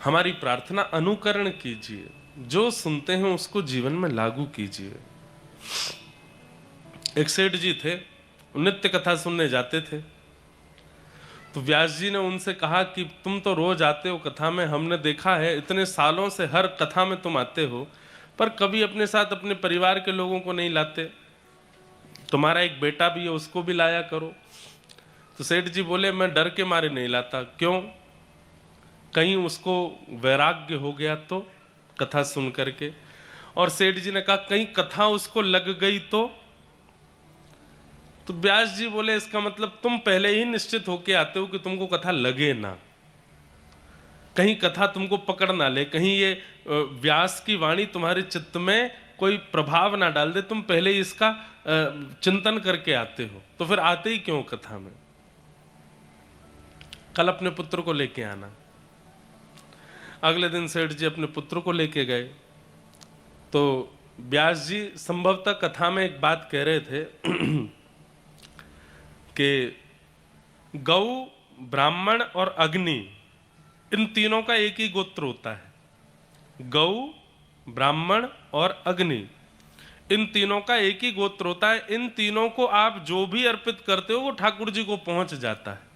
हमारी प्रार्थना अनुकरण कीजिए, जो सुनते हैं उसको जीवन में लागू कीजिए। एक सेठ जी थे, नित्य कथा सुनने जाते थे। तो व्यास जी ने उनसे कहा कि तुम तो रोज आते हो कथा में, हमने देखा है इतने सालों से हर कथा में तुम आते हो, पर कभी अपने साथ अपने परिवार के लोगों को नहीं लाते। तुम्हारा एक बेटा भी है, उसको भी लाया करो। तो सेठ जी बोले, मैं डर के मारे नहीं लाता। क्यों? कहीं उसको वैराग्य हो गया तो, कथा सुन करके। और सेठ जी ने कहा, कहीं कथा उसको लग गई तो व्यास जी बोले, इसका मतलब तुम पहले ही निश्चित होके आते हो कि तुमको कथा लगे ना, कहीं कथा तुमको पकड़ ना ले, कहीं ये व्यास की वाणी तुम्हारे चित्त में कोई प्रभाव ना डाल दे, तुम पहले ही इसका चिंतन करके आते हो। तो फिर आते ही क्यों कथा में? कल अपने पुत्र को लेके आना। अगले दिन सेठ जी अपने पुत्र को लेके गए। तो व्यास जी संभवतः कथा में एक बात कह रहे थे कि गौ, ब्राह्मण और अग्नि, इन तीनों का एक ही गोत्र होता है। गौ, ब्राह्मण और अग्नि, इन तीनों का एक ही गोत्र होता है। इन तीनों को आप जो भी अर्पित करते हो वो ठाकुर जी को पहुंच जाता है।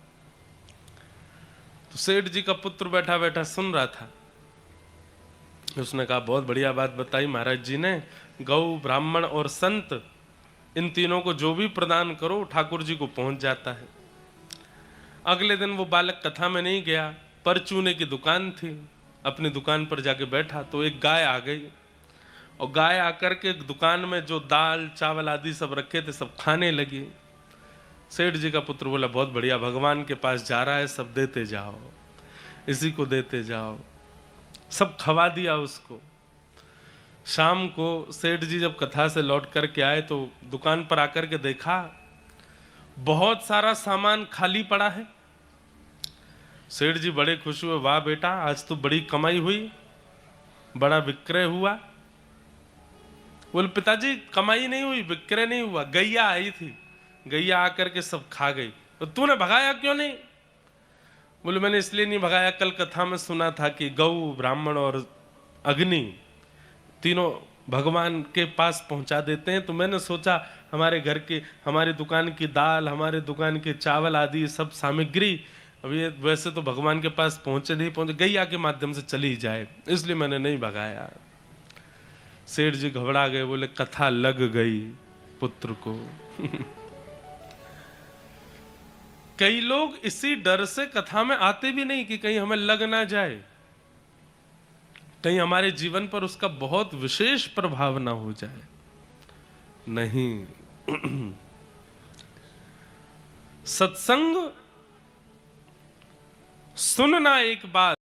तो सेठ जी का पुत्र बैठा बैठा सुन रहा था। उसने कहा, बहुत बढ़िया बात बताई महाराज जी ने, गौ, ब्राह्मण और संत, इन तीनों को जो भी प्रदान करो ठाकुर जी को पहुंच जाता है। अगले दिन वो बालक कथा में नहीं गया, परचूने की दुकान थी, अपनी दुकान पर जाके बैठा तो एक गाय आ गई। और गाय आकर के दुकान में जो दाल चावल आदि सब रखे थे सब खाने लगी। सेठ जी का पुत्र बोला, बहुत बढ़िया, भगवान के पास जा रहा है, सब देते जाओ, इसी को देते जाओ। सब खवा दिया उसको। शाम को सेठ जी जब कथा से लौट करके आए तो दुकान पर आकर के देखा बहुत सारा सामान खाली पड़ा है। सेठ जी बड़े खुश हुए, वाह बेटा, आज तो बड़ी कमाई हुई, बड़ा विक्रय हुआ। बोले, पिताजी कमाई नहीं हुई, विक्रय नहीं हुआ, गैया आई थी, गैया आकर के सब खा गई। तो तूने भगाया क्यों नहीं? बोले, मैंने इसलिए नहीं भगाया, कल कथा में सुना था कि गौ, ब्राह्मण और अग्नि तीनों भगवान के पास पहुंचा देते हैं, तो मैंने सोचा हमारे घर के, हमारी दुकान की दाल, हमारे दुकान के चावल आदि सब सामग्री अब ये वैसे तो भगवान के पास पहुंचे नहीं पहुंचे, गैया के माध्यम से चली जाए, इसलिए मैंने नहीं भगाया। सेठ जी घबरा गए, बोले, कथा लग गई पुत्र को। कई लोग इसी डर से कथा में आते भी नहीं कि कहीं हमें लग ना जाए, कहीं हमारे जीवन पर उसका बहुत विशेष प्रभाव ना हो जाए। नहीं, सत्संग सुनना एक बात,